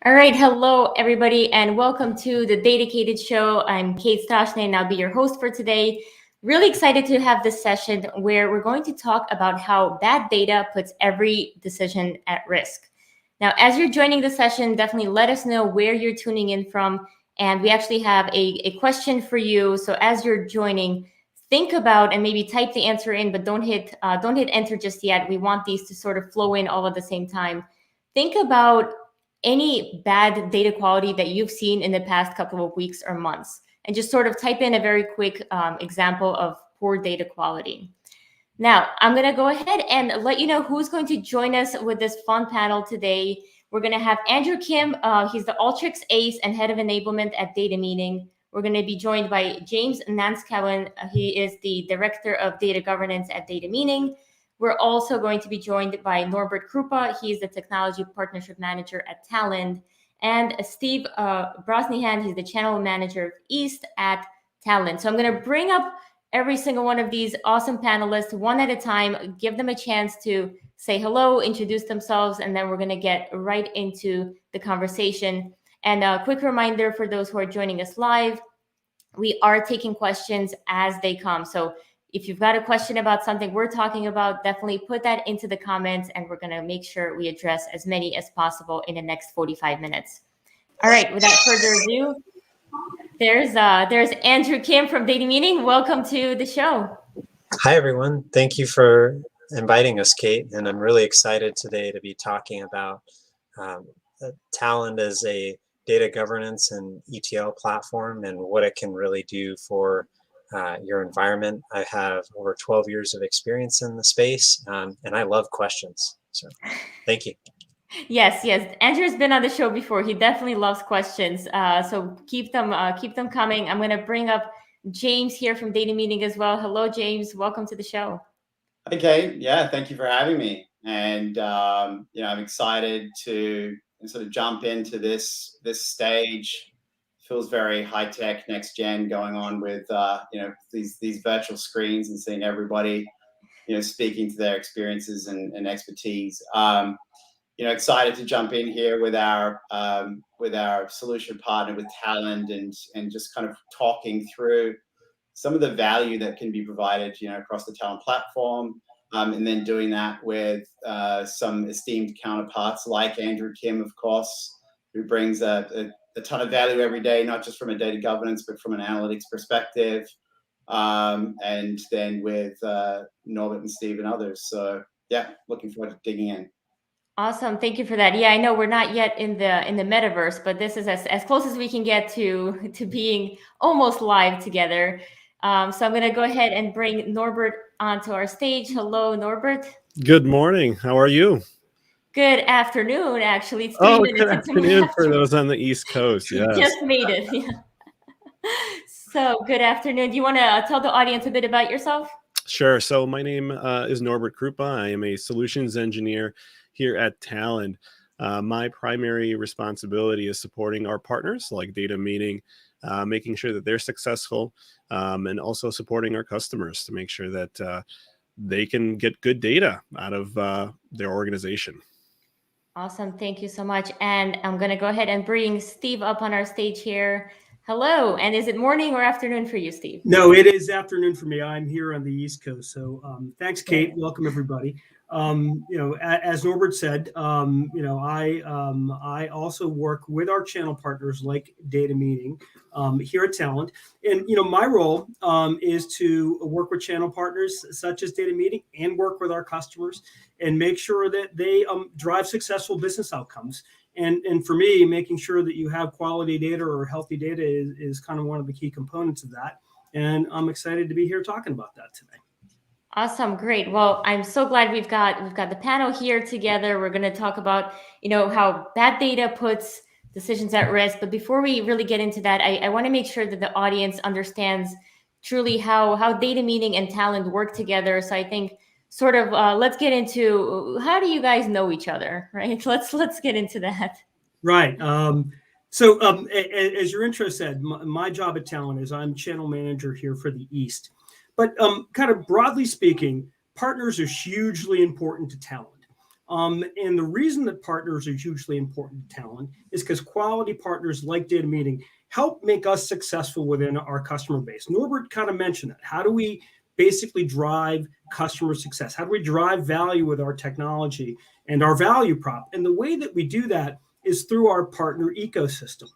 All right, hello everybody, and welcome to the Dedicated Show. I'm Kate Stoshny, and I'll be your host for today. Really excited to have this session where we're going to talk about how bad data puts every decision at risk. Now, as you're joining the session, definitely let us know where you're tuning in from, and we actually have a question for you. So as you're joining, think about and maybe type the answer in, but don't hit enter just yet. We want these to sort of flow in all at the same time. Think about any bad data quality that you've seen in the past couple of weeks or months, and just sort of type in a very quick example of poor data quality. Now, I'm going to go ahead and let you know who's going to join us with this fun panel today. We're going to have Andrew Kim. He's the Alteryx Ace and Head of Enablement at Data Meaning. We're going to be joined by James Nanscawen. He is the Director of Data Governance at Data Meaning. We're also going to be joined by Norbert Krupa. He's the Technology Partnership Manager at Talend. And Steve Brosnihan, he's the Channel Manager of East at Talend. So I'm going to bring up every single one of these awesome panelists one at a time, give them a chance to say hello, introduce themselves, and then we're going to get right into the conversation. And a quick reminder for those who are joining us live, we are taking questions as they come. So if you've got a question about something we're talking about, definitely put that into the comments, and we're going to make sure we address as many as possible in the next 45 minutes. All right, without further ado, there's Andrew Kim from Data Meaning. Welcome to the show. Hi, everyone. Thank you for inviting us, Kate. And I'm really excited today to be talking about Talend as a data governance and ETL platform and what it can really do for your environment. I have over 12 years of experience in the space, and I love questions. So thank you. Yes. Andrew's been on the show before. He definitely loves questions. So keep them coming. I'm going to bring up James here from Data Meeting as well. Hello, James. Welcome to the show. Okay. Yeah. Thank you for having me. And I'm excited to sort of jump into this stage. Feels very high tech, next gen going on with these virtual screens and seeing everybody speaking to their experiences and expertise. Excited to jump in here with our solution partner with Talend and just kind of talking through some of the value that can be provided across the Talend platform, and then doing that with some esteemed counterparts like Andrew Kim, of course, who brings a ton of value every day, not just from a data governance but from an analytics perspective, and then with Norbert and Steve and others. So yeah, looking forward to digging in. Awesome. Thank you for that. Yeah, I know we're not yet in the metaverse, but this is as close as we can get to being almost live together. So I'm going to go ahead and bring Norbert onto our stage. Hello, Norbert. Good morning. How are you? Good afternoon, actually. It's 3 minutes good afternoon for those on the East Coast. Yes. Just made it. Yeah. So good afternoon. Do you want to tell the audience a bit about yourself? Sure. So my name is Norbert Krupa. I am a solutions engineer here at Talend. My primary responsibility is supporting our partners like Data Meaning, making sure that they're successful, and also supporting our customers to make sure that they can get good data out of their organization. Awesome. Thank you so much. And I'm going to go ahead and bring Steve up on our stage here. Hello. And is it morning or afternoon for you, Steve? No, it is afternoon for me. I'm here on the East Coast. So thanks, Kate. Welcome, everybody. As Norbert said, I also work with our channel partners like Data Meaning here at Talend. And, my role is to work with channel partners such as Data Meaning and work with our customers and make sure that they drive successful business outcomes. And for me, making sure that you have quality data or healthy data is kind of one of the key components of that. And I'm excited to be here talking about that today. Awesome. Great. Well, I'm so glad we've got the panel here together. We're going to talk about, how bad data puts decisions at risk. But before we really get into that, I want to make sure that the audience understands truly how Data Meaning and Talend work together. So I think sort of let's get into how do you guys know each other, right? Let's get into that. Right. So as your intro said, my job at Talend is I'm channel manager here for the East. But kind of broadly speaking, partners are hugely important to Talend. And the reason that partners are hugely important to Talend is because quality partners like Data Meeting help make us successful within our customer base. Norbert kind of mentioned that. How do we basically drive customer success? How do we drive value with our technology and our value prop? And the way that we do that is through our partner ecosystem.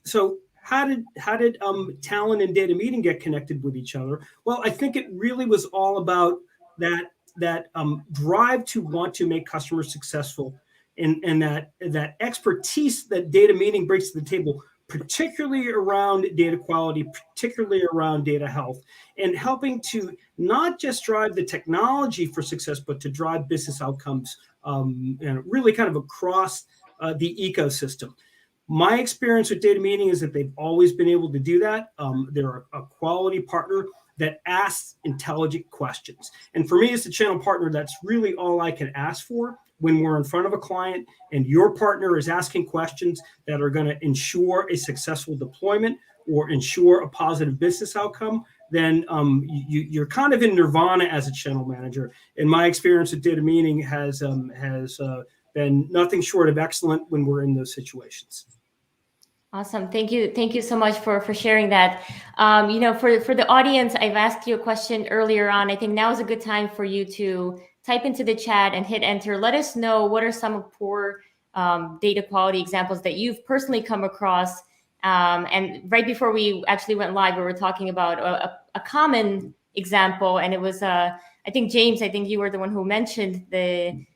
So how did Talend and Data Meeting get connected with each other? Well, I think it really was all about that drive to want to make customers successful, and that expertise that Data Meeting brings to the table, particularly around data quality, particularly around data health, and helping to not just drive the technology for success, but to drive business outcomes, and really kind of across the ecosystem. My experience with Data Meeting is that they've always been able to do that. They're a quality partner that asks intelligent questions. And for me as a channel partner, that's really all I can ask for when we're in front of a client and your partner is asking questions that are going to ensure a successful deployment or ensure a positive business outcome. Then you're kind of in nirvana as a channel manager. And my experience with Data Meeting has been nothing short of excellent when we're in those situations. Awesome. Thank you so much for sharing that. For the audience, I've asked you a question earlier on. I think now is a good time for you to type into the chat and hit enter. Let us know what are some of poor data quality examples that you've personally come across. And right before we actually went live, we were talking about a common example, and it was I think James, I think you were the one who mentioned the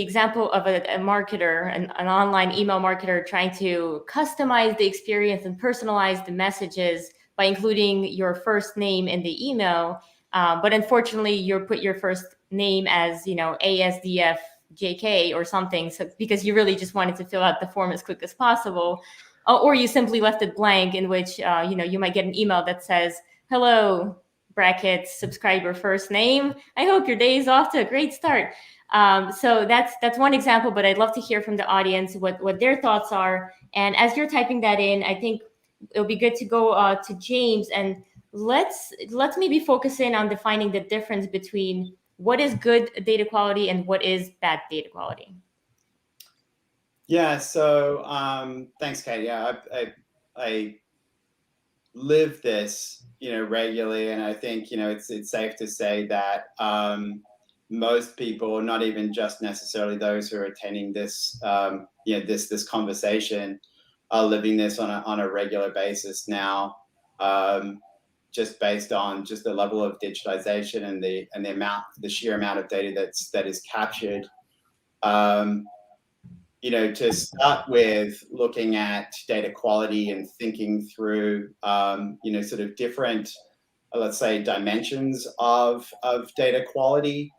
example of a marketer, an online email marketer trying to customize the experience and personalize the messages by including your first name in the email. But unfortunately, you put your first name as, ASDFJK or something, so because you really just wanted to fill out the form as quick as possible. Or you simply left it blank, in which, you might get an email that says, hello, brackets, subscriber first name. I hope your day is off to a great start. So that's one example, but I'd love to hear from the audience what their thoughts are. And as you're typing that in, I think it'll be good to go to James, and let's maybe focus in on defining the difference between what is good data quality and what is bad data quality. Yeah. So thanks, Kate. Yeah, I live this, regularly, and I think it's safe to say that most people, not even just necessarily those who are attending this, this conversation, are living this on a regular basis now, just based on just the level of digitization and the sheer amount of data that is captured. To start with, looking at data quality and thinking through, sort of different, let's say, dimensions of data quality.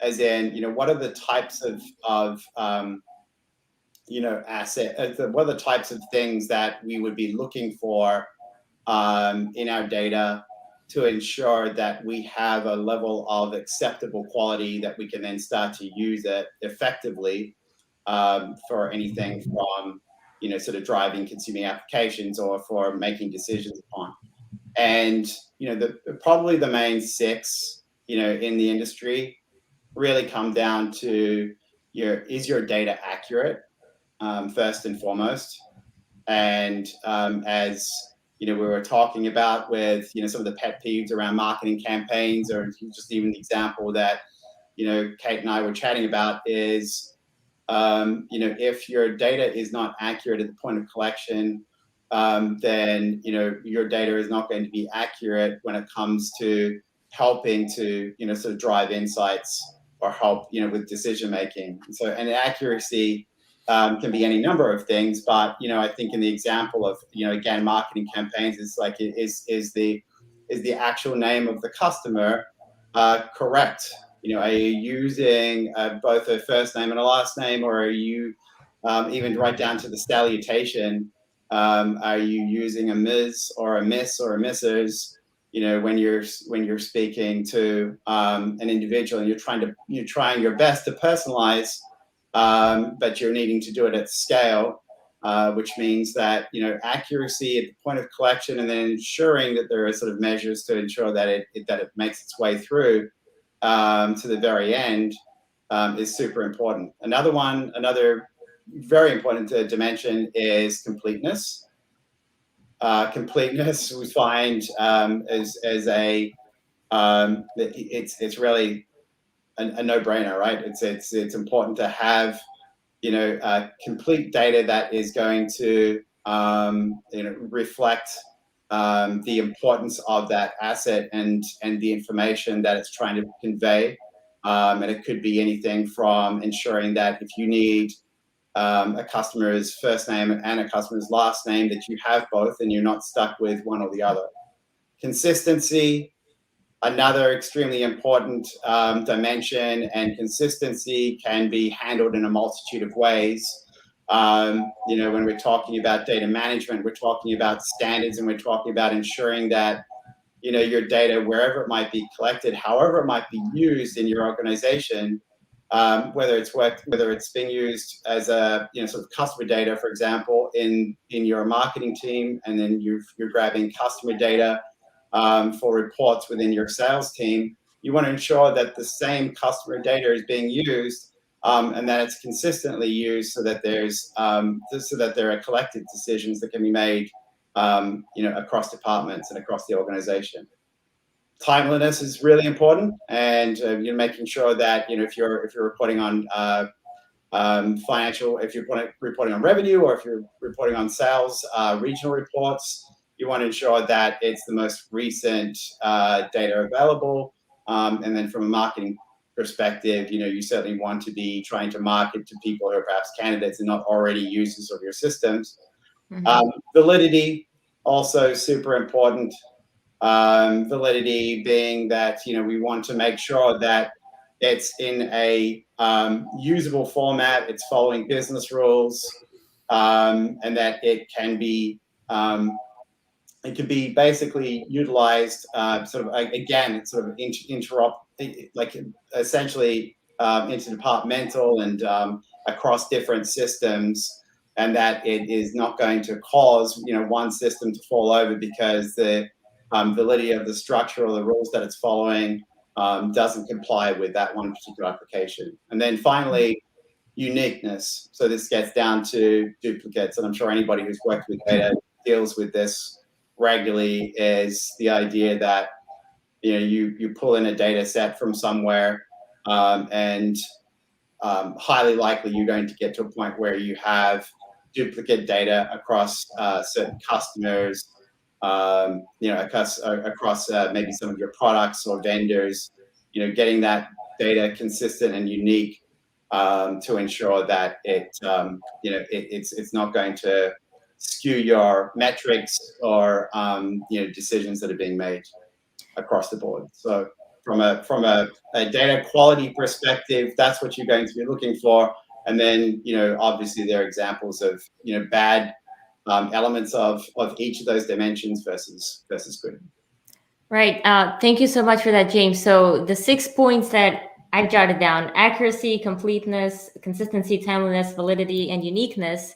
As in, what are the types of what are the types of things that we would be looking for in our data to ensure that we have a level of acceptable quality that we can then start to use it effectively for anything from, sort of driving consuming applications or for making decisions upon. And, probably the main six, in the industry really come down to is your data accurate, first and foremost. And as we were talking about with some of the pet peeves around marketing campaigns, or just even the example that Kate and I were chatting about is if your data is not accurate at the point of collection, then your data is not going to be accurate when it comes to helping to sort of drive insights or help with decision making. So, and accuracy can be any number of things, but I think in the example of again, marketing campaigns, it's like is the actual name of the customer correct? Are you using both a first name and a last name, or are you even right down to the salutation? Are you using a Ms. or a Miss or a Mrs.? When you're speaking to an individual, and you're trying your best to personalize, but you're needing to do it at scale, which means that accuracy at the point of collection, and then ensuring that there are sort of measures to ensure that it makes its way through to the very end, is super important. Another very important dimension is completeness. Completeness we find as a it's really a no-brainer, right? It's important to have complete data that is going to reflect the importance of that asset and the information that it's trying to convey. And it could be anything from ensuring that if you need a customer's first name and a customer's last name, that you have both and you're not stuck with one or the other. Consistency, another extremely important dimension, and consistency can be handled in a multitude of ways. When we're talking about data management, we're talking about standards, and we're talking about ensuring that your data, wherever it might be collected, however it might be used in your organization, whether it's being used as a sort of customer data, for example, in your marketing team, and then you're grabbing customer data for reports within your sales team. You want to ensure that the same customer data is being used and that it's consistently used, so that there are collective decisions that can be made across departments and across the organization. Timeliness is really important, and you're making sure that if you're reporting on financial, if you're reporting on revenue, or if you're reporting on sales regional reports, you want to ensure that it's the most recent data available. And then from a marketing perspective, you certainly want to be trying to market to people who are perhaps candidates and not already users of your systems. Mm-hmm. Validity, also super important. Validity being that we want to make sure that it's in a usable format, it's following business rules, and that it can be basically utilized essentially interdepartmental and across different systems, and that it is not going to cause one system to fall over because the validity of the structure or the rules that it's following doesn't comply with that one particular application. And then finally, uniqueness. So this gets down to duplicates, and I'm sure anybody who's worked with data deals with this regularly, is the idea that you pull in a data set from somewhere, and highly likely you're going to get to a point where you have duplicate data across certain customers, across maybe some of your products or vendors. Getting that data consistent and unique to ensure that it's not going to skew your metrics or decisions that are being made across the board. So from a data quality perspective, that's what you're going to be looking for. And then obviously there are examples of bad elements of each of those dimensions versus good. Right. Thank you so much for that, James. So the 6 points that I've jotted down: accuracy, completeness, consistency, timeliness, validity, and uniqueness.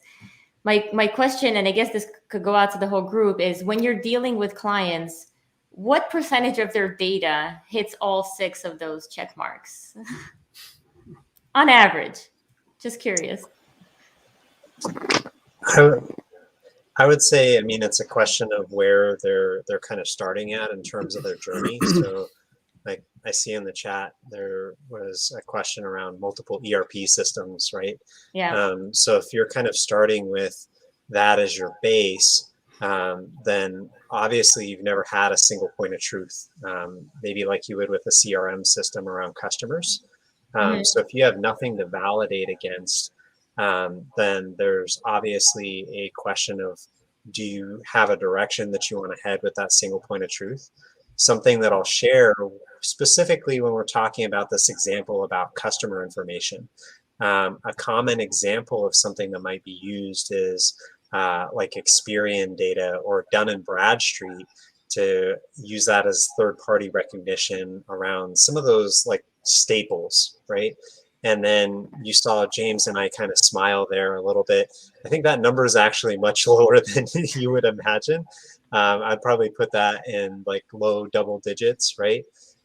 My question, and I guess this could go out to the whole group, is when you're dealing with clients, what percentage of their data hits all 6 of those check marks on average? Just curious. I would say, it's a question of where they're kind of starting at in terms of their journey. So like I see in the chat, there was a question around multiple ERP systems, right? Yeah. So if you're kind of starting with that as your base, then obviously you've never had a single point of truth, maybe like you would with a CRM system around customers. So if you have nothing to validate against, then there's obviously a question of, do you have a direction that you want to head with that single point of truth? Something that I'll share specifically when we're talking about this example about customer information. A common example of something that might be used is like Experian data or Dun & Bradstreet, to use that as third-party recognition around some of those like staples, right? And then you saw James and I kind of smile there a little bit. I think that number is actually much lower than you would imagine. I'd probably put that in like low double digits, right?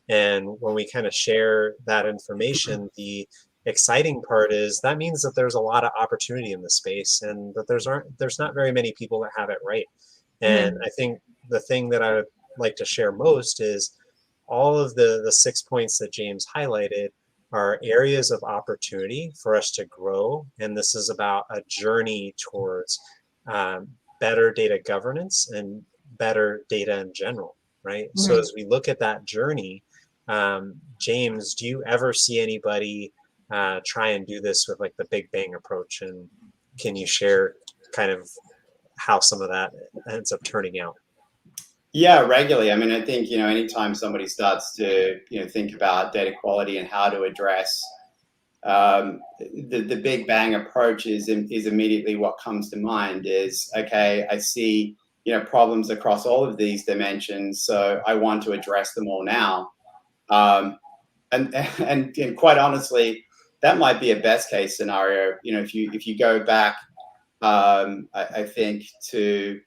And when we kind of share that information, the exciting part is that means that there's a lot of opportunity in the space, and that there's not very many people that have it right. And I think the thing that I would like to share most is all of the 6 points that James highlighted are areas of opportunity for us to grow. And this is about a journey towards better data governance and better data in general, right? So as we look at that journey, James, do you ever see anybody try and do this with like the Big Bang approach? And can you share kind of how some of that ends up turning out? Yeah, regularly. I mean, I think, anytime somebody starts to, think about data quality and how to address the Big Bang approach is immediately what comes to mind is, okay, I see, problems across all of these dimensions, so I want to address them all now. And quite honestly, that might be a best case scenario. If you go back, I think to,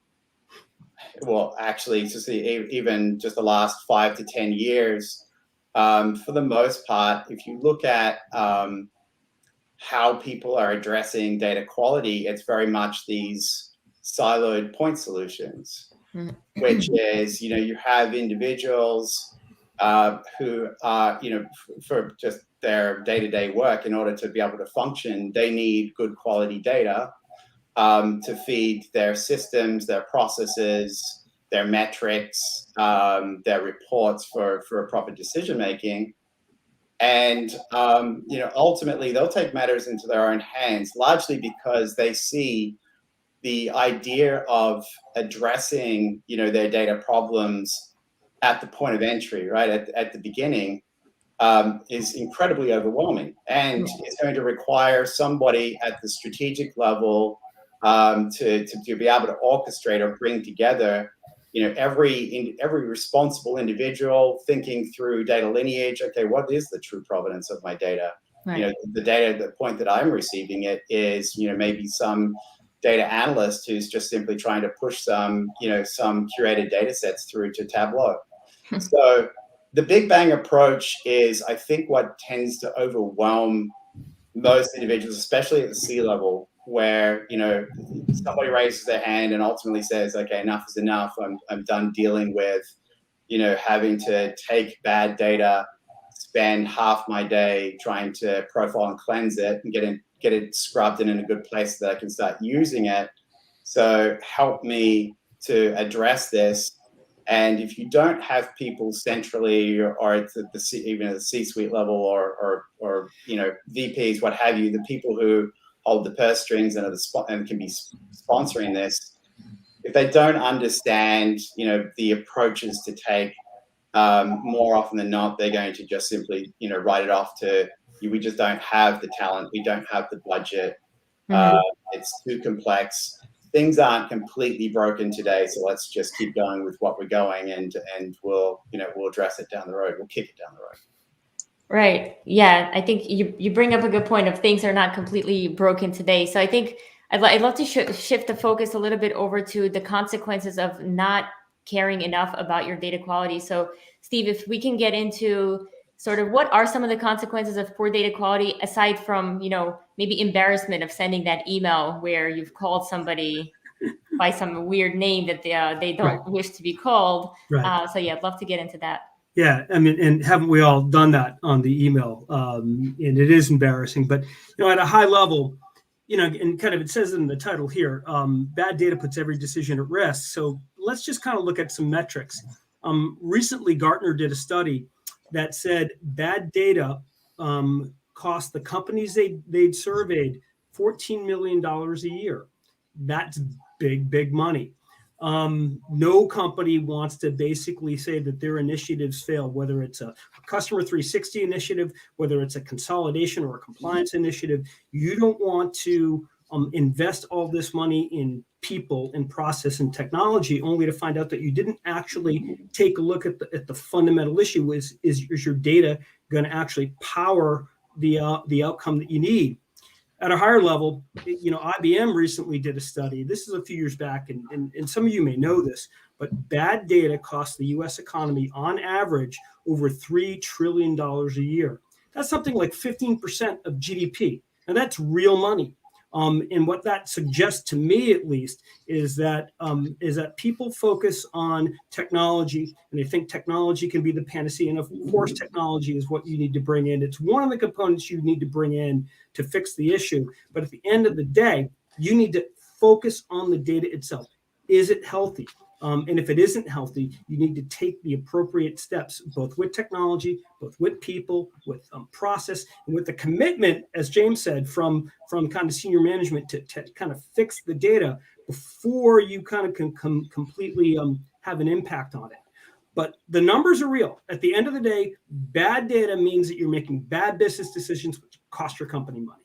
well, actually, to see even just the last 5 to 10 years, for the most part, if you look at how people are addressing data quality, it's very much these siloed point solutions, which is, you have individuals who are, for just their day-to-day work, in order to be able to function, they need good quality data to feed their systems, their processes, their metrics, their reports for proper decision making. And ultimately, they'll take matters into their own hands, largely because they see the idea of addressing their data problems at the point of entry, right at the beginning, is incredibly overwhelming, and it's going to require somebody at the strategic level to be able to orchestrate or bring together, every responsible individual thinking through data lineage. Okay, what is the true provenance of my data? Right. The data, the point that I'm receiving it is, maybe some data analyst who's just simply trying to push some curated data sets through to Tableau. So the Big Bang approach is, I think, what tends to overwhelm most individuals, especially at the C level, where somebody raises their hand and ultimately says, "Okay, enough is enough. I'm done dealing with having to take bad data, spend half my day trying to profile and cleanse it, and get it scrubbed in a good place so that I can start using it. So help me to address this." And if you don't have people centrally or at even at the C-suite level or VPs, what have you, the people who hold the purse strings and can be sponsoring this, if they don't understand the approaches to take, more often than not, they're going to just simply write it off to, we just don't have the talent, we don't have the budget, it's too complex. Things aren't completely broken today, so let's just keep going with what we're going, and we'll address it down the road. We'll kick it down the road. Right. Yeah, I think you bring up a good point of things are not completely broken today. So I think I'd love to shift the focus a little bit over to the consequences of not caring enough about your data quality. So Steve, if we can get into sort of what are some of the consequences of poor data quality, aside from, maybe embarrassment of sending that email where you've called somebody by some weird name that they don't wish to be called. Right. So yeah, I'd love to get into that. Yeah, I mean, and haven't we all done that on the email? And it is embarrassing, but at a high level, and kind of it says in the title here, bad data puts every decision at risk. So let's just kind of look at some metrics. Recently, Gartner did a study that said bad data cost the companies they'd surveyed $14 million a year. That's big money. No company wants to basically say that their initiatives failed, whether it's a customer 360 initiative, whether it's a consolidation or a compliance initiative. You don't want to invest all this money in people and process and technology only to find out that you didn't actually take a look at the fundamental issue. Is your data going to actually power the outcome that you need? At a higher level, IBM recently did a study. This is a few years back, and some of you may know this, but bad data costs the U.S. economy on average over $3 trillion a year. That's something like 15% of GDP. And that's real money. And what that suggests to me, at least, is that people focus on technology, and they think technology can be the panacea. And of course, technology is what you need to bring in. It's one of the components you need to bring in to fix the issue. But at the end of the day, you need to focus on the data itself. Is it healthy? And if it isn't healthy, you need to take the appropriate steps, both with technology, both with people, with process, and with the commitment, as James said, from kind of senior management to kind of fix the data before you kind of can completely have an impact on it. But the numbers are real. At the end of the day, bad data means that you're making bad business decisions, which cost your company money.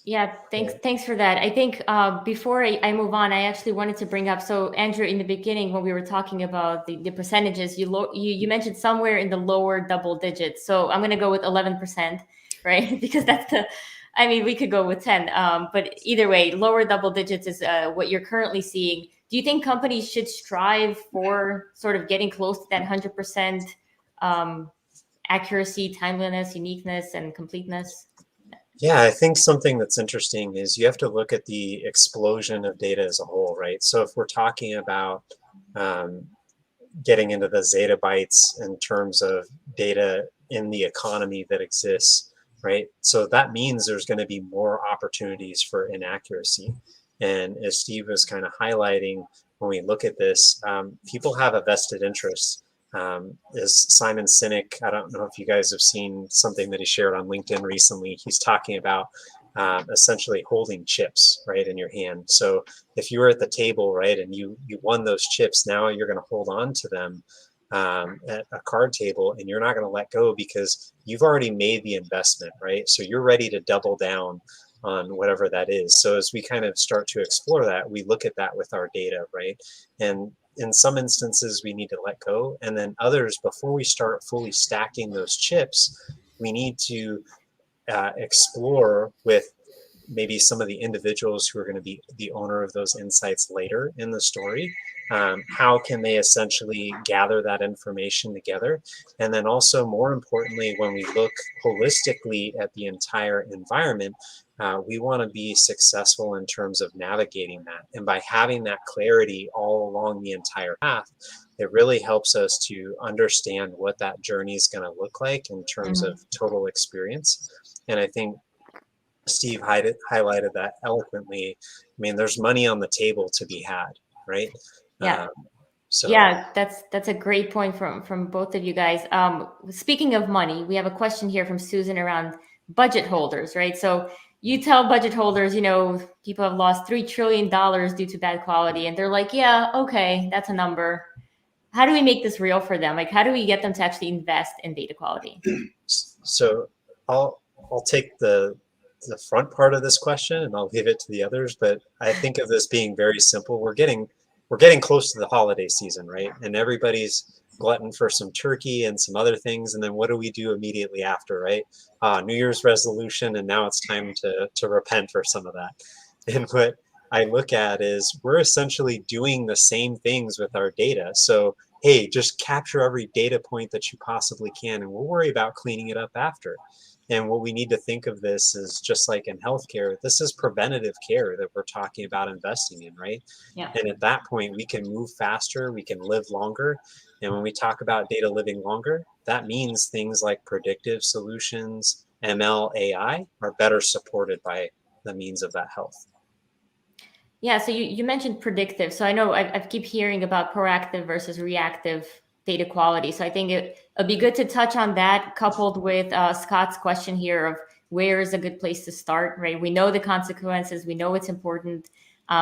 Yeah, thanks for that. I think before I move on, I actually wanted to bring up, so Andrew, in the beginning when we were talking about the percentages, you mentioned somewhere in the lower double digits. So I'm going to go with 11%, right? Because we could go with 10, but either way, lower double digits is what you're currently seeing. Do you think companies should strive for sort of getting close to that 100% accuracy, timeliness, uniqueness, and completeness? Yeah, I think something that's interesting is you have to look at the explosion of data as a whole, right? So if we're talking about getting into the zettabytes in terms of data in the economy that exists, right? So that means there's going to be more opportunities for inaccuracy. And as Steve was kind of highlighting, when we look at this, people have a vested interest. Is Simon Sinek, I don't know if you guys have seen something that he shared on LinkedIn recently. He's talking about essentially holding chips, right, in your hand. So if you were at the table, right, and you won those chips, now you're going to hold on to them at a card table, and you're not going to let go because you've already made the investment, right? So you're ready to double down on whatever that is. So as we kind of start to explore that, we look at that with our data, right? And in some instances, we need to let go. And then others, before we start fully stacking those chips, we need to explore with maybe some of the individuals who are going to be the owner of those insights later in the story. How can they essentially gather that information together? And then also, more importantly, when we look holistically at the entire environment, we want to be successful in terms of navigating that. And by having that clarity all along the entire path, it really helps us to understand what that journey is going to look like in terms of total experience. And I think Steve highlighted that eloquently. I mean, there's money on the table to be had, right? Yeah. So yeah, that's a great point from both of you guys. Speaking of money, we have a question here from Susan around budget holders, right? So you tell budget holders, people have lost $3 trillion due to bad quality, and they're like, yeah, okay, that's a number. How do we make this real for them? Like, how do we get them to actually invest in data quality? So I'll take the front part of this question and I'll leave it to the others, but I think of this being very simple. We're getting close to the holiday season, right? And everybody's glutton for some turkey and some other things. And then what do we do immediately after, right? New Year's resolution, and now it's time to repent for some of that. And what I look at is we're essentially doing the same things with our data. So, hey, just capture every data point that you possibly can, and we'll worry about cleaning it up after. And what we need to think of this is just like in healthcare, this is preventative care that we're talking about investing in, right? Yeah. And at that point, we can move faster, we can live longer. And when we talk about data living longer, that means things like predictive solutions, ML, AI are better supported by the means of that health. Yeah, so you mentioned predictive. So I know I keep hearing about proactive versus reactive data quality. So I think it'd be good to touch on that, coupled with Scott's question here of where is a good place to start, right? We know the consequences, we know it's important.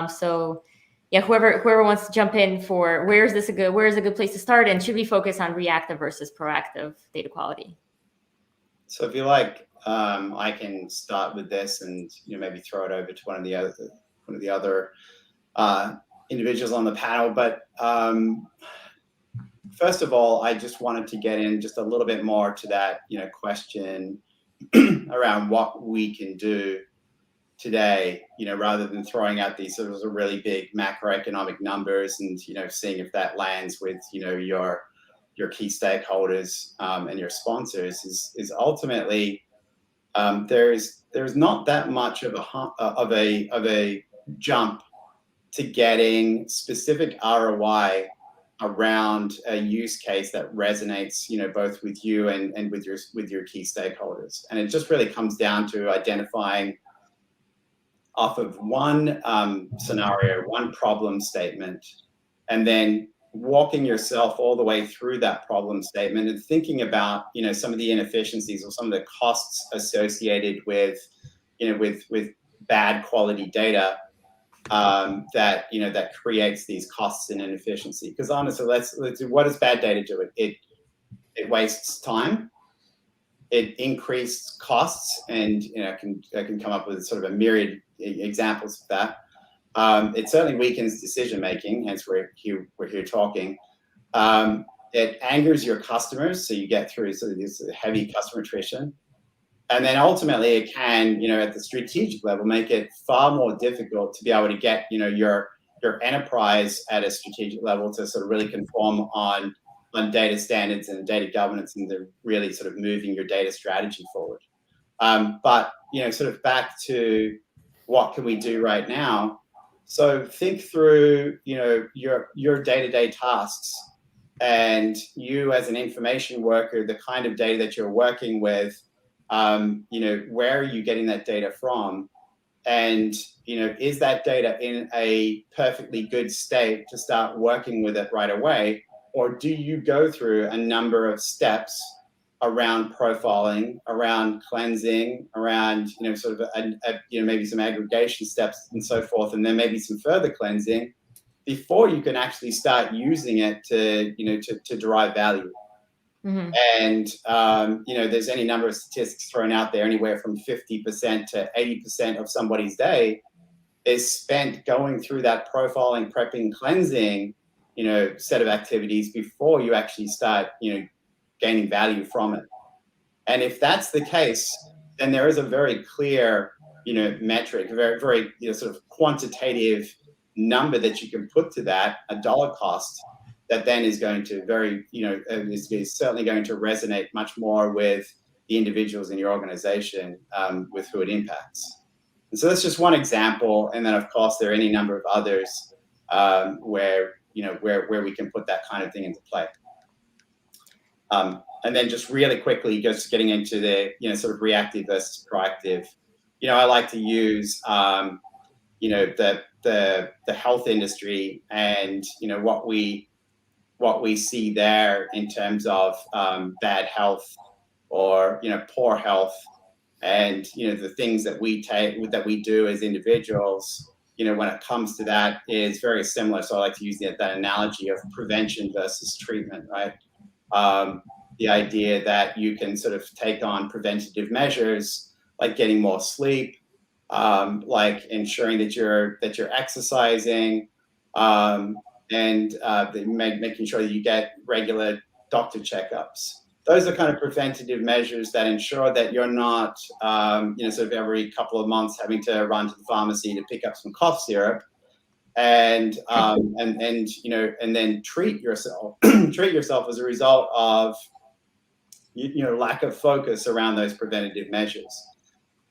So yeah, whoever wants to jump in for where is a good place to start, and should we focus on reactive versus proactive data quality? So if you like, I can start with this and maybe throw it over to one of the other individuals on the panel. But first of all, I just wanted to get in just a little bit more to that question around what we can do today, rather than throwing out these sort of really big macroeconomic numbers and seeing if that lands with your your key stakeholders and your sponsors is ultimately there's not that much of a jump to getting specific ROI around a use case that resonates, both with you and with your key stakeholders. And it just really comes down to identifying off of one scenario, one problem statement, and then walking yourself all the way through that problem statement and thinking about, some of the inefficiencies or some of the costs associated with bad quality data that creates these costs and inefficiency. Because honestly, let's what does bad data do? It wastes time. It increased costs, and I can come up with sort of a myriad examples of that. It certainly weakens decision making. Hence, we're here talking. It angers your customers, so you get through sort of this heavy customer attrition. And then ultimately it can, at the strategic level, make it far more difficult to be able to get, your enterprise at a strategic level to sort of really conform on data standards and data governance, and they're really sort of moving your data strategy forward. But, sort of back to what can we do right now? So think through, your day-to-day tasks, and you as an information worker, the kind of data that you're working with, where are you getting that data from? And, is that data in a perfectly good state to start working with it right away? Or do you go through a number of steps around profiling, around cleansing, around, sort of, maybe some aggregation steps and so forth, and then maybe some further cleansing before you can actually start using it to derive value? Mm-hmm. And, there's any number of statistics thrown out there, anywhere from 50% to 80% of somebody's day is spent going through that profiling, prepping, cleansing, set of activities before you actually start, gaining value from it. And if that's the case, then there is a very clear, metric, a very, very, sort of quantitative number that you can put to that, a dollar cost, that then is going to is certainly going to resonate much more with the individuals in your organization, with who it impacts. And so that's just one example. And then of course there are any number of others where we can put that kind of thing into play. And then just really quickly, just getting into the, sort of reactive versus proactive. I like to use, the health industry and, what we see there in terms of bad health or poor health, and the things that we do as individuals, when it comes to that, is very similar. So I like to use that analogy of prevention versus treatment, right? The idea that you can sort of take on preventative measures like getting more sleep, like ensuring that you're exercising, and making sure that you get regular doctor checkups. Those are kind of preventative measures that ensure that you're not, sort of every couple of months having to run to the pharmacy to pick up some cough syrup, and then treat yourself as a result of, lack of focus around those preventative measures.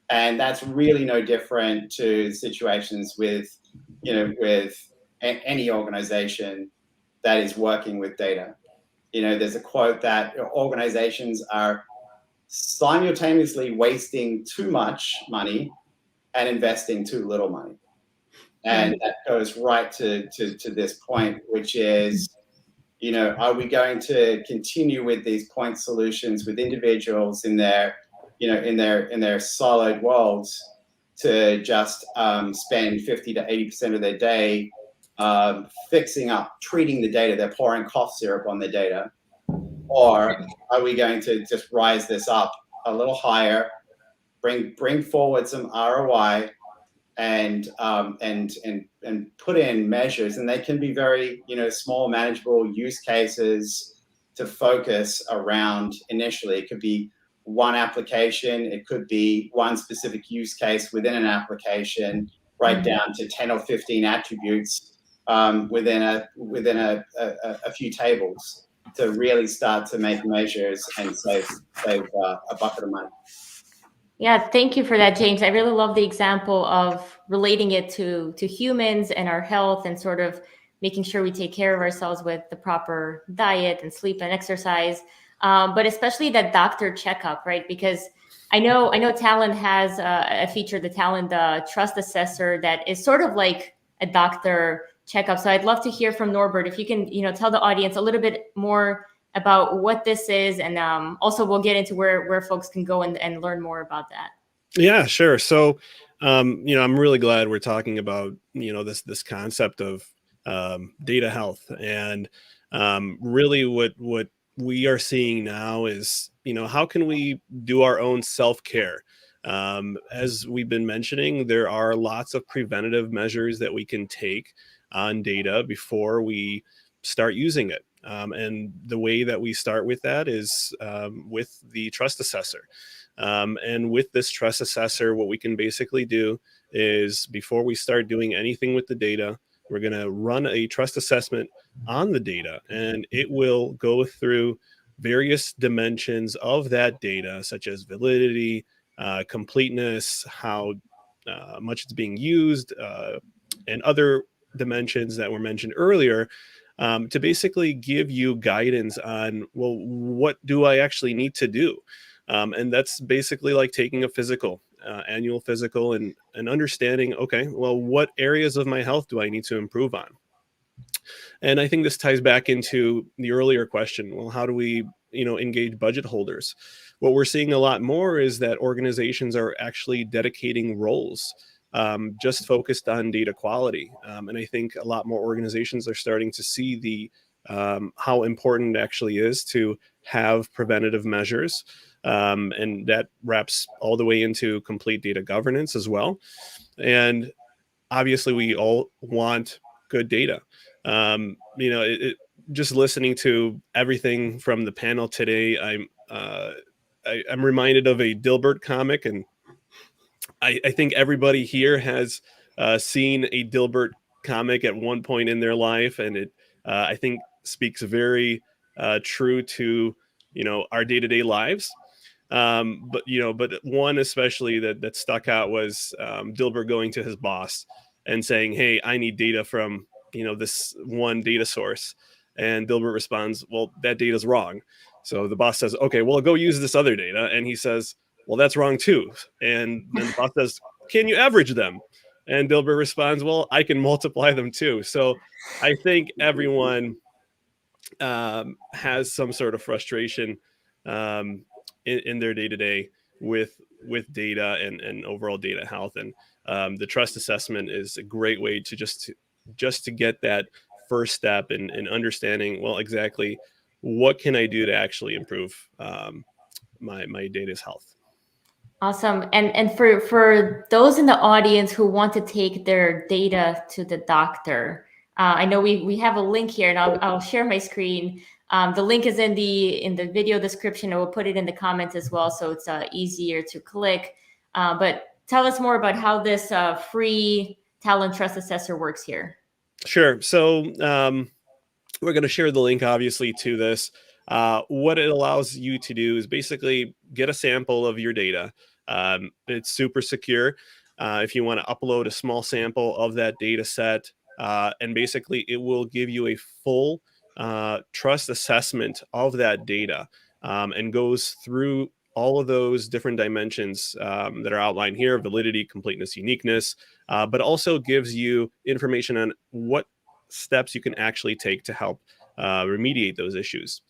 And that's really no different to situations with any organization that is working with data. There's a quote that organizations are simultaneously wasting too much money and investing too little money. And that goes right to this point, which is, are we going to continue with these point solutions with individuals in their siloed worlds to just spend 50 to 80% of their day fixing up, treating the data, they're pouring cough syrup on the data? Or are we going to just rise this up a little higher, bring forward some ROI, and put in measures, and they can be very, small, manageable use cases to focus around initially. It could be one application, it could be one specific use case within an application, right down to 10 or 15 attributes within a few tables. to really start to make measures and save a bucket of money. Yeah, thank you for that, James. I really love the example of relating it to humans and our health, and sort of making sure we take care of ourselves with the proper diet and sleep and exercise. But especially that doctor checkup, right? Because I know Talend has a feature, the Talend Trust Assessor, that is sort of like a doctor checkup. So I'd love to hear from Norbert, if you can, tell the audience a little bit more about what this is, and also we'll get into where folks can go and learn more about that. Yeah, sure. So, I'm really glad we're talking about, this concept of data health, and really what we are seeing now is, how can we do our own self-care? As we've been mentioning, there are lots of preventative measures that we can take on data before we start using it. And the way that we start with that is with the trust assessor. And with this trust assessor, what we can basically do is, before we start doing anything with the data, we're going to run a trust assessment on the data, and it will go through various dimensions of that data, such as validity, completeness, how much it's being used, and other dimensions that were mentioned earlier, to basically give you guidance on, well, what do I actually need to do? And that's basically like taking a physical, annual physical, and understanding, okay, well, what areas of my health do I need to improve on? And I think this ties back into the earlier question. Well, how do we, engage budget holders? What we're seeing a lot more is that organizations are actually dedicating roles just focused on data quality. And I think a lot more organizations are starting to see the how important it actually is to have preventative measures. And that wraps all the way into complete data governance as well. And obviously, we all want good data. Just listening to everything from the panel today, I'm reminded of a Dilbert comic, and I think everybody here has seen a Dilbert comic at one point in their life, and it I think speaks very true to our day-to-day lives. But one especially that stuck out was Dilbert going to his boss and saying, "Hey, I need data from this one data source," and Dilbert responds, "Well, that data is wrong." So the boss says, "Okay, well, go use this other data," and he says, "Well, that's wrong too." And then the boss says, "Can you average them?" And Dilbert responds, "Well, I can multiply them too." So I think everyone has some sort of frustration in their day-to-day with data and overall data health. And the trust assessment is a great way to just to get that first step in understanding, well, exactly what can I do to actually improve my data's health. Awesome. And for those in the audience who want to take their data to the doctor, I know we have a link here, and I'll share my screen. The link is in the video description, and we'll put it in the comments as well, so it's easier to click. But tell us more about how this free Talend Trust Assessor works here. Sure. So we're going to share the link, obviously, to this. What it allows you to do is basically get a sample of your data. It's super secure. If you want to upload a small sample of that data set, and basically it will give you a full trust assessment of that data, and goes through all of those different dimensions that are outlined here: validity, completeness, uniqueness, but also gives you information on what steps you can actually take to help remediate those issues.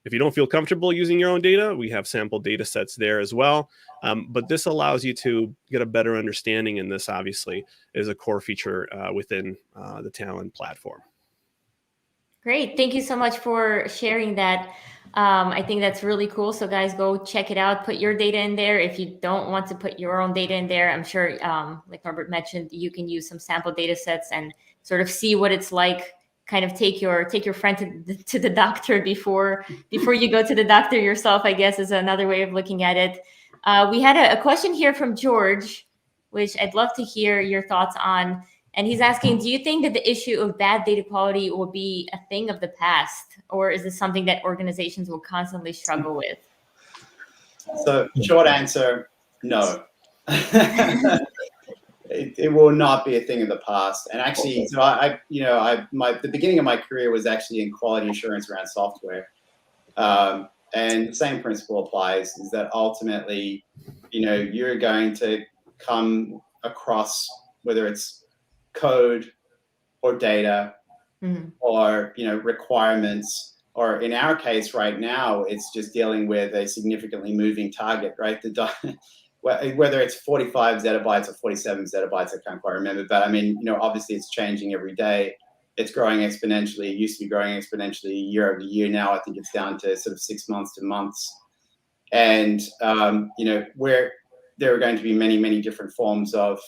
If you don't feel comfortable using your own data, we have sample data sets there as well. But this allows you to get a better understanding, and this obviously is a core feature within the Talend platform. Great. Thank you so much for sharing that. I think that's really cool. So guys, go check it out. Put your data in there. If you don't want to put your own data in there, I'm sure, like Norbert mentioned, you can use some sample data sets and sort of see what it's like. Kind of take your friend to the doctor before you go to the doctor yourself, I guess, is another way of looking at it. We had a question here from George, which I'd love to hear your thoughts on. And he's asking, do you think that the issue of bad data quality will be a thing of the past, or is this something that organizations will constantly struggle with? So, short answer, no. It will not be a thing of the past. And actually, so the beginning of my career was actually in quality assurance around software. And the same principle applies, is that ultimately, you're going to come across, whether it's code or data or, requirements, or in our case right now, it's just dealing with a significantly moving target, right? Whether it's 45 zettabytes or 47 zettabytes, I can't quite remember. But I mean, obviously it's changing every day. It's growing exponentially. It used to be growing exponentially year over year. Now I think it's down to sort of 6 months to months. And, where there are going to be many, many different forms of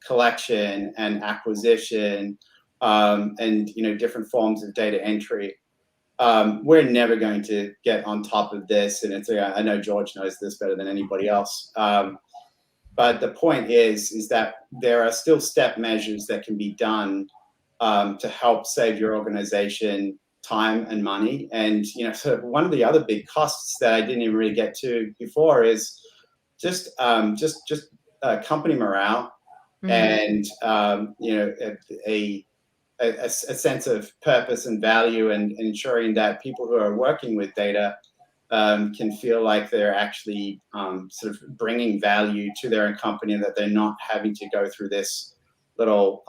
collection and acquisition and, different forms of data entry. We're never going to get on top of this. And I know George knows this better than anybody else. But the point is that there are still step measures that can be done to help save your organization time and money. And, so one of the other big costs that I didn't even really get to before is just company morale and, a sense of purpose and value, and ensuring that people who are working with data can feel like they're actually sort of bringing value to their company, and that they're not having to go through this little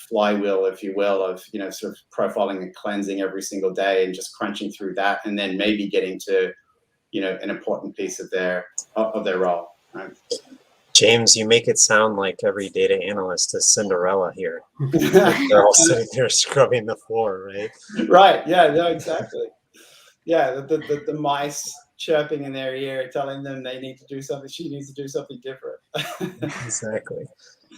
flywheel, if you will, of sort of profiling and cleansing every single day and just crunching through that, and then maybe getting to an important piece of their role. Right? James, you make it sound like every data analyst is Cinderella here. They're all sitting there scrubbing the floor, right? Right. Yeah. No. Exactly. Yeah. The mice chirping in their ear, telling them they need to do something. She needs to do something different. Exactly.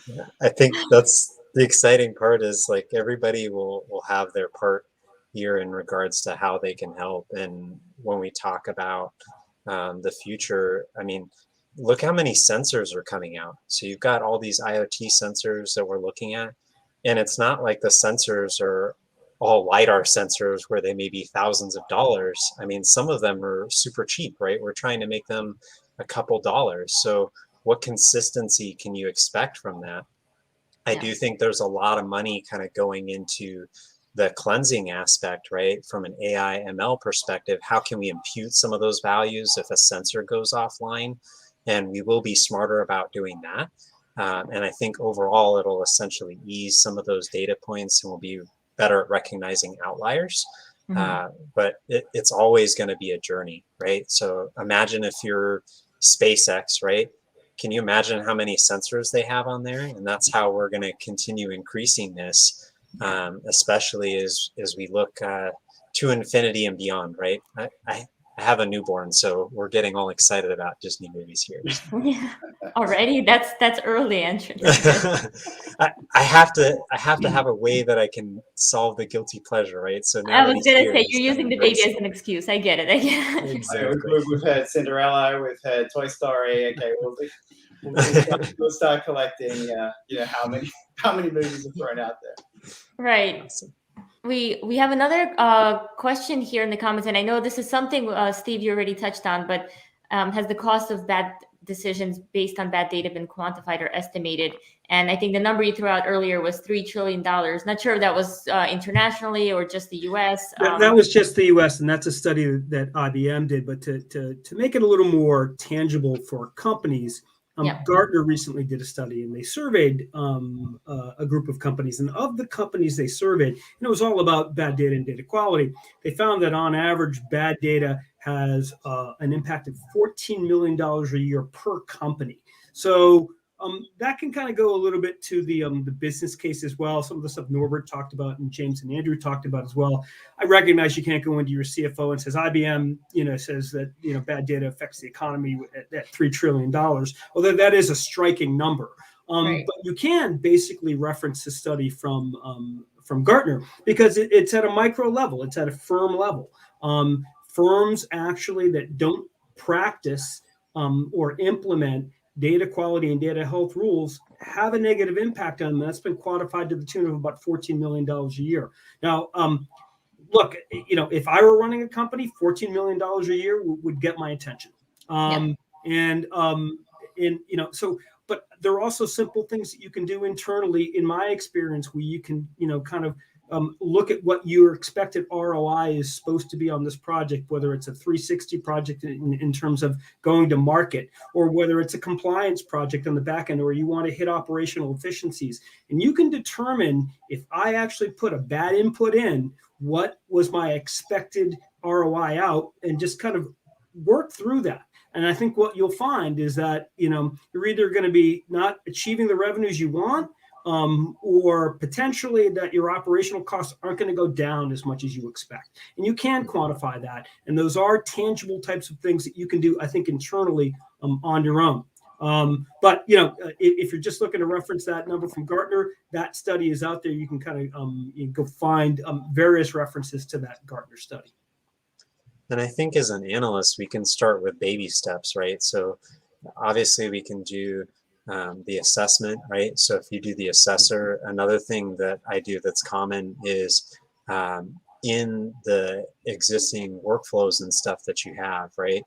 Yeah. I think that's the exciting part, is like everybody will have their part here in regards to how they can help. And when we talk about the future, I mean, look how many sensors are coming out. So you've got all these IoT sensors that we're looking at, and it's not like the sensors are all LiDAR sensors where they may be thousands of dollars. I mean, some of them are super cheap, right? We're trying to make them a couple dollars. So what consistency can you expect from that? I do think there's a lot of money kind of going into the cleansing aspect, right? From an AI ML perspective, how can we impute some of those values if a sensor goes offline? And we will be smarter about doing that. And I think overall, it'll essentially ease some of those data points, and we'll be better at recognizing outliers. But it's always going to be a journey, right? So imagine if you're SpaceX, right? Can you imagine how many sensors they have on there? And that's how we're going to continue increasing this, especially as we look to infinity and beyond, right? I have a newborn, so we're getting all excited about Disney movies here. Yeah, already that's early entrance. I have to have a way that I can solve the guilty pleasure, right? So now I was gonna say you're using the baby as an excuse. I get it. Exactly. We've heard Cinderella, we've heard Toy Story. Okay, we'll start collecting. How many movies are thrown out there? Right. Awesome. We have another question here in the comments, and I know this is something, Steve, you already touched on, but has the cost of bad decisions based on bad data been quantified or estimated? And I think the number you threw out earlier was $3 trillion. Not sure if that was internationally or just the U.S. That was just the U.S., and that's a study that IBM did. But to make it a little more tangible for companies, Gartner recently did a study, and they surveyed a group of companies. And of the companies they surveyed, and it was all about bad data and data quality, they found that on average, bad data has an impact of $14 million a year per company. So that can kind of go a little bit to the business case as well. Some of the stuff Norbert talked about and James and Andrew talked about as well. I recognize you can't go into your CFO and says IBM, says that bad data affects the economy at $3 trillion. Although that is a striking number. Right. But you can basically reference the study from Gartner, because it's at a micro level. It's at a firm level. Firms actually that don't practice or implement data quality and data health rules have a negative impact on them. That's been quantified to the tune of about $14 million a year. Now, look, if I were running a company, $14 million a year would get my attention. But there are also simple things that you can do internally, in my experience, where you can, kind of look at what your expected ROI is supposed to be on this project, whether it's a 360 project in terms of going to market, or whether it's a compliance project on the back end, or you want to hit operational efficiencies. And you can determine, if I actually put a bad input in, what was my expected ROI out, and just kind of work through that. And I think what you'll find is that, you're either going to be not achieving the revenues you want, or potentially that your operational costs aren't going to go down as much as you expect. And you can quantify that. And those are tangible types of things that you can do, I think, internally on your own. But if you're just looking to reference that number from Gartner, that study is out there. You can kind of you can go find various references to that Gartner study. And I think as an analyst, we can start with baby steps, right? So obviously we can do the assessment, right? So if you do the assessor, another thing that I do that's common is in the existing workflows and stuff that you have, right?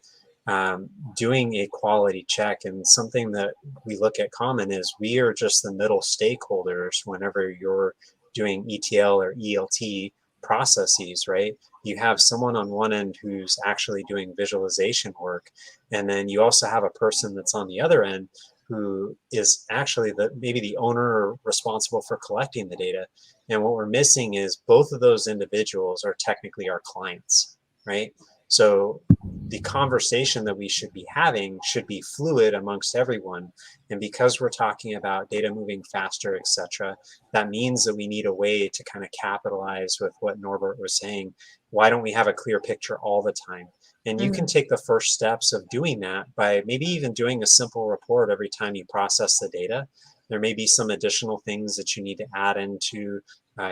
Doing a quality check. And something that we look at common is we are just the middle stakeholders whenever you're doing ETL or ELT processes, right? You have someone on one end who's actually doing visualization work, and then you also have a person that's on the other end who is actually maybe the owner or responsible for collecting the data. And what we're missing is both of those individuals are technically our clients, right? So the conversation that we should be having should be fluid amongst everyone. And because we're talking about data moving faster, etc., that means that we need a way to kind of capitalize with what Norbert was saying. Why don't we have a clear picture all the time? And you can take the first steps of doing that by maybe even doing a simple report every time you process the data. There may be some additional things that you need to add into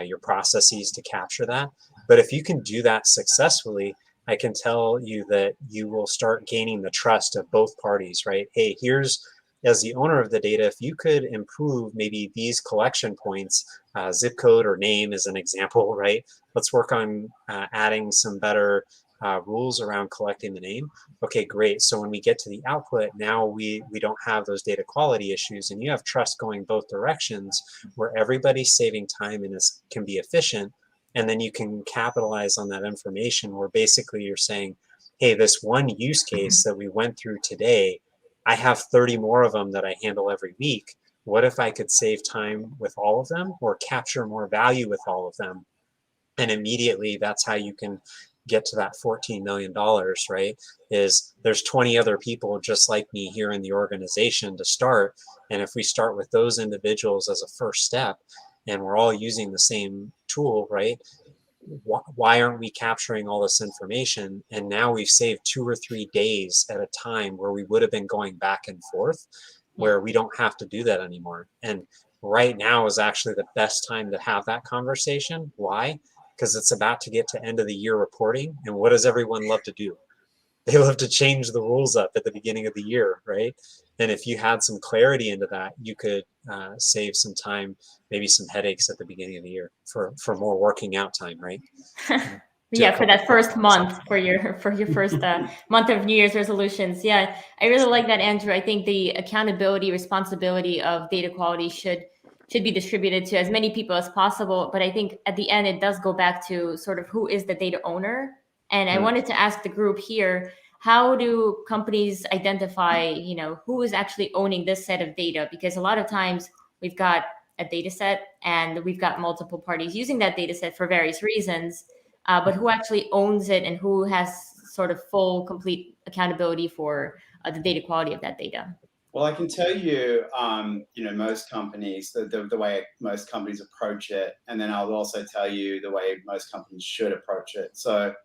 your processes to capture that. But if you can do that successfully, I can tell you that you will start gaining the trust of both parties, right? Hey, here's, as the owner of the data, if you could improve maybe these collection points, zip code or name as an example, right? Let's work on adding some better rules around collecting the name. Okay, great. So when we get to the output, now we don't have those data quality issues, and you have trust going both directions where everybody's saving time and can be efficient. And then you can capitalize on that information where basically you're saying, hey, this one use case that we went through today, I have 30 more of them that I handle every week. What if I could save time with all of them or capture more value with all of them? And immediately that's how you can get to that $14 million, right? Is there's 20 other people just like me here in the organization to start. And if we start with those individuals as a first step, and we're all using the same tool, right? Why aren't we capturing all this information? And now we've saved 2 or 3 days at a time where we would have been going back and forth, where we don't have to do that anymore. And right now is actually the best time to have that conversation. Why? Because it's about to get to end of the year reporting. And what does everyone love to do? They love to change the rules up at the beginning of the year, right? And if you had some clarity into that, you could save some time, maybe some headaches at the beginning of the year for more working out time, right? Yeah, for that first month, for your first month of New Year's resolutions. Yeah, I really like that, Andrew. I think the accountability, responsibility of data quality should be distributed to as many people as possible. But I think at the end, it does go back to sort of who is the data owner. And I wanted to ask the group here, how do companies identify, who is actually owning this set of data? Because a lot of times we've got a data set and we've got multiple parties using that data set for various reasons, but who actually owns it and who has sort of full, complete accountability for the data quality of that data? Well, I can tell you, most companies, the way most companies approach it, and then I'll also tell you the way most companies should approach it. So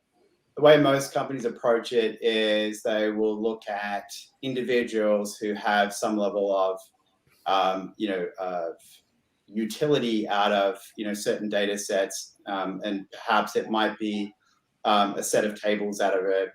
the way most companies approach it is they will look at individuals who have some level of, utility out of, certain data sets, and perhaps it might be a set of tables out of a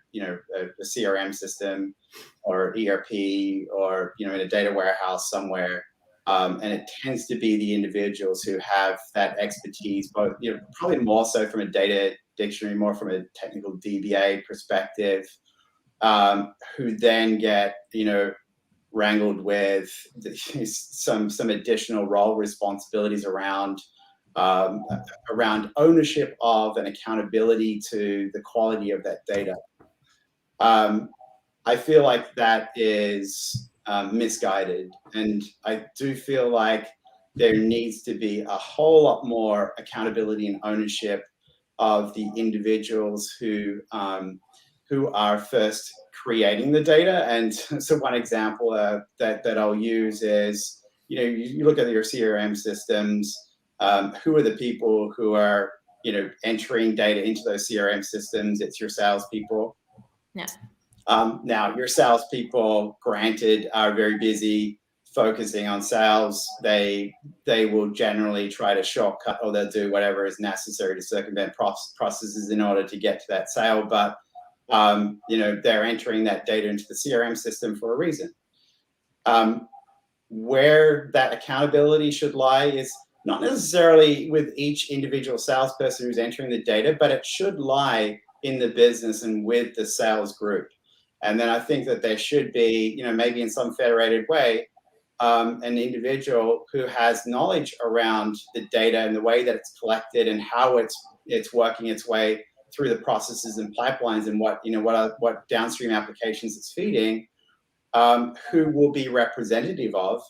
CRM system or ERP or, in a data warehouse somewhere. And it tends to be the individuals who have that expertise, both, probably more so from a data dictionary, more from a technical DBA perspective, who then get, wrangled with some additional role responsibilities around ownership of and accountability to the quality of that data. I feel like that is misguided, and I do feel like there needs to be a whole lot more accountability and ownership of the individuals who are first creating the data. And so one example that I'll use is, you look at your CRM systems, who are the people who are, entering data into those CRM systems? It's your salespeople. Yeah. Now, your salespeople, granted, are very busy focusing on sales. They will generally try to shortcut, or they'll do whatever is necessary to circumvent processes in order to get to that sale. But they're entering that data into the CRM system for a reason. Where that accountability should lie is not necessarily with each individual salesperson who's entering the data, but it should lie in the business and with the sales group. And then I think that there should be, maybe in some federated way, an individual who has knowledge around the data and the way that it's collected and how it's working its way through the processes and pipelines, and what downstream applications it's feeding, who will be representative of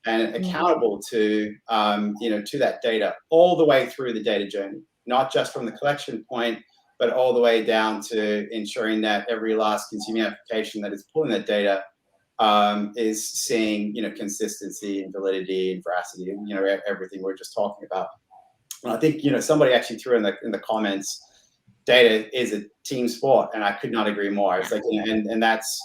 and accountable to to that data all the way through the data journey, not just from the collection point, but all the way down to ensuring that every last consuming application that is pulling that data is seeing consistency and validity and veracity, and everything we're just talking about. And I think somebody actually threw in the comments, data is a team sport, and I could not agree more. It's like, and that's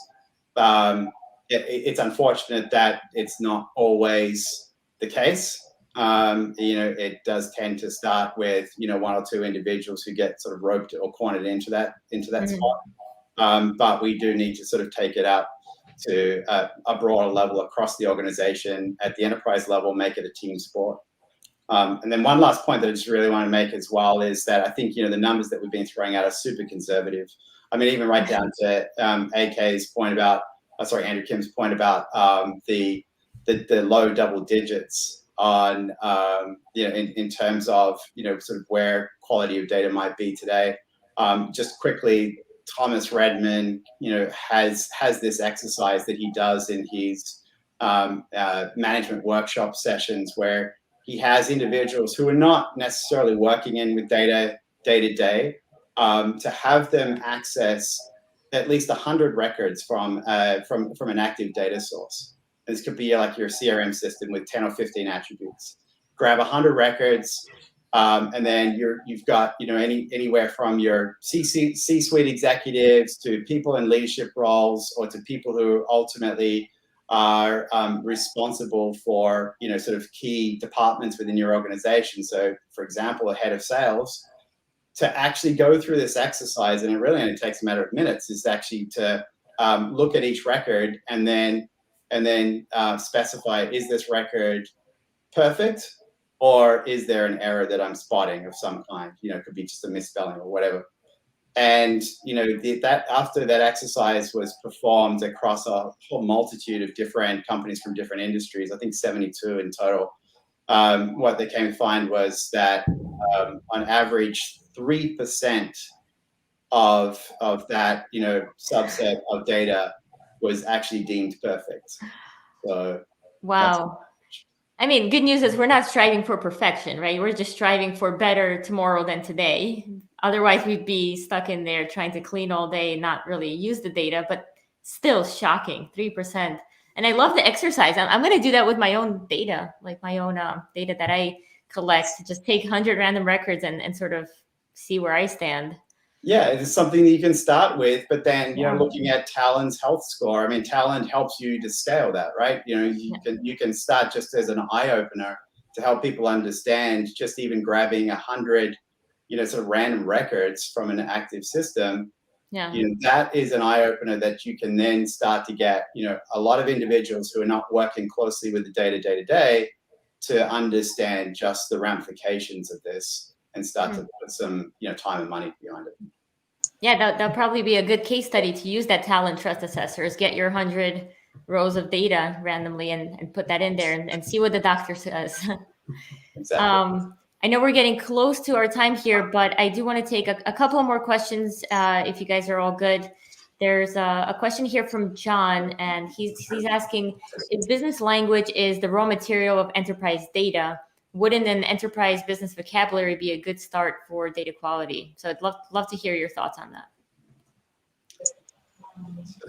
it's unfortunate that it's not always the case. It does tend to start with one or two individuals who get sort of roped or cornered into that spot. But we do need to sort of take it out to a broader level across the organization at the enterprise level, make it a team sport. And then one last point that I just really want to make as well is that I think the numbers that we've been throwing out are super conservative. I mean, even right down to AK's point about, Andrew Kim's point about the low double digits on in terms of sort of where quality of data might be today. Just quickly, Thomas Redman has this exercise that he does in his management workshop sessions, where he has individuals who are not necessarily working with data day to day, to have them access at least 100 records from an active data source. This could be like your CRM system with 10 or 15 attributes. Grab 100 records, and then you've got anywhere from your C-suite executives to people in leadership roles, or to people who ultimately are responsible for sort of key departments within your organization. So, for example, a head of sales, to actually go through this exercise, and it really only takes a matter of minutes, is actually to look at each record and then specify, is this record perfect, or is there an error that I'm spotting of some kind? It could be just a misspelling or whatever. And that after that exercise was performed across a whole multitude of different companies from different industries, I think 72 in total, what they came to find was that on average 3% of that subset of data was actually deemed perfect. So wow. I mean, good news is we're not striving for perfection, right? We're just striving for better tomorrow than today. Otherwise, we'd be stuck in there trying to clean all day and not really use the data, but still shocking, 3%. And I love the exercise. I'm going to do that with my own data, like my own data that I collect, just take 100 random records and sort of see where I stand. Yeah, it's something that you can start with, but then looking at Talend's health score. I mean, Talend helps you to scale that, right? You can start just as an eye opener to help people understand. Just even grabbing 100, sort of random records from an active system Yeah. That is an eye opener that you can then start to get, a lot of individuals who are not working closely with the data day to day to understand just the ramifications of this and start to put some, time and money behind it. Yeah, that'll probably be a good case study to use that Talend trust assessors. Get your 100 rows of data randomly and put that in there and see what the doctor says. Exactly. I know we're getting close to our time here, but I do want to take a couple more questions if you guys are all good. There's a question here from John, and he's asking, if business language is the raw material of enterprise data, wouldn't an enterprise business vocabulary be a good start for data quality? So I'd love to hear your thoughts on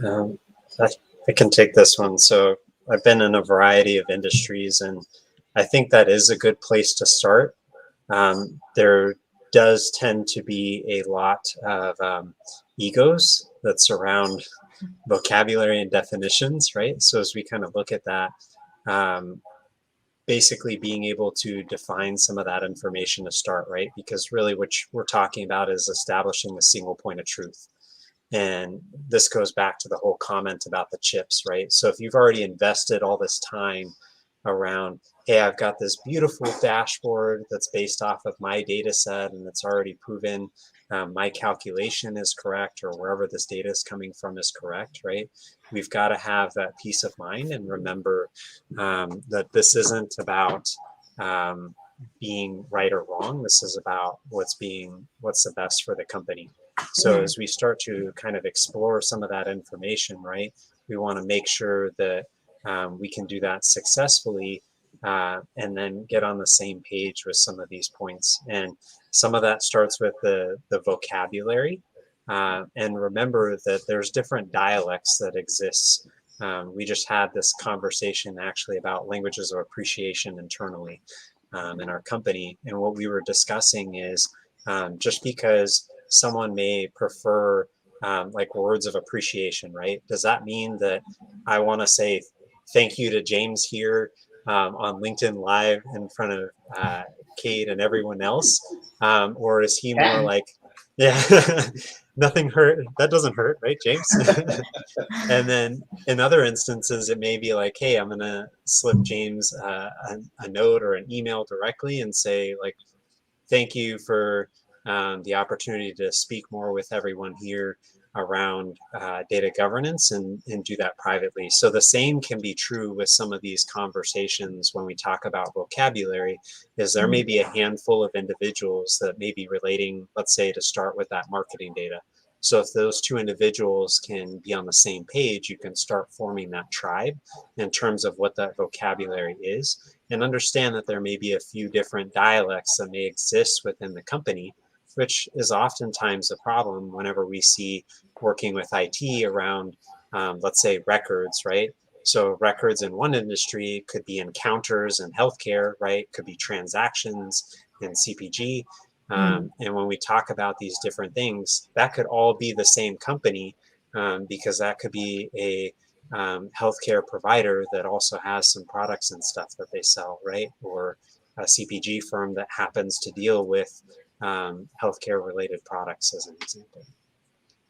that. I can take this one. So I've been in a variety of industries, and I think that is a good place to start. There does tend to be a lot of egos that surround vocabulary and definitions, right? So as we kind of look at that, basically being able to define some of that information to start, right? Because really what we're talking about is establishing a single point of truth. And this goes back to the whole comment about the chips, right? So if you've already invested all this time around, hey, I've got this beautiful dashboard that's based off of my data set and it's already proven my calculation is correct, or wherever this data is coming from is correct, right? We've got to have that peace of mind and remember that this isn't about being right or wrong. This is about what's the best for the company. So as we start to kind of explore some of that information, right, we want to make sure that we can do that successfully and then get on the same page with some of these points. And some of that starts with the vocabulary. And remember that there's different dialects that exists. We just had this conversation actually about languages of appreciation internally in our company. And what we were discussing is just because someone may prefer like words of appreciation, right? Does that mean that I want to say thank you to James here on LinkedIn Live in front of Kate and everyone else? Or is he more like, yeah, nothing hurt, that doesn't hurt, right, James? And then in other instances, it may be like, hey, I'm going to slip James a note or an email directly and say, like, thank you for the opportunity to speak more with everyone here around data governance and do that privately. So the same can be true with some of these conversations when we talk about vocabulary, is there may be a handful of individuals that may be relating, let's say, to start with that marketing data. So if those two individuals can be on the same page, you can start forming that tribe in terms of what that vocabulary is, and understand that there may be a few different dialects that may exist within the company, which is oftentimes a problem whenever we see working with IT around, let's say, records, right? So records in one industry could be encounters in healthcare, right? Could be transactions in CPG. And when we talk about these different things, that could all be the same company because that could be a healthcare provider that also has some products and stuff that they sell, right? Or a CPG firm that happens to deal with healthcare related products, as an example.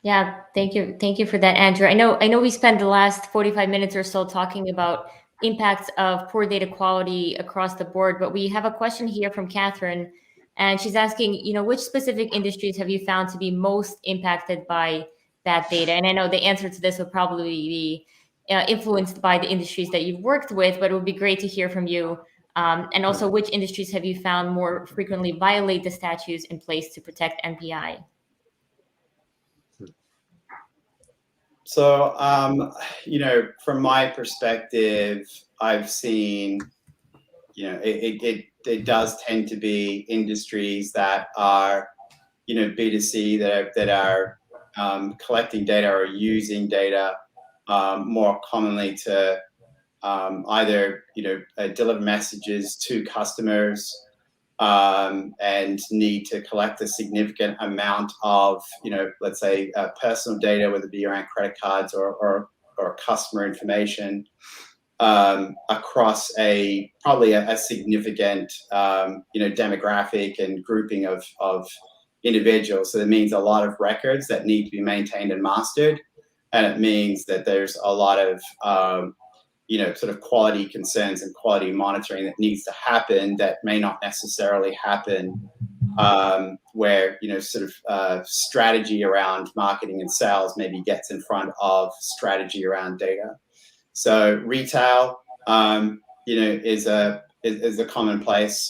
Yeah, thank you for that, Andrew. I know we spent the last 45 minutes or so talking about impacts of poor data quality across the board, but we have a question here from Catherine, and she's asking, which specific industries have you found to be most impacted by bad data? And I know the answer to this would probably be influenced by the industries that you've worked with, but it would be great to hear from you. And also, which industries have you found more frequently violate the statutes in place to protect NPI? So, from my perspective, I've seen, it does tend to be industries that are, B2C that are collecting data or using data more commonly to either, deliver messages to customers and need to collect a significant amount of, let's say, personal data, whether it be around credit cards or customer information across probably a significant, demographic and grouping of individual. So that means a lot of records that need to be maintained and mastered. And it means that there's a lot of, sort of quality concerns and quality monitoring that needs to happen that may not necessarily happen where, strategy around marketing and sales maybe gets in front of strategy around data. So retail, is a commonplace.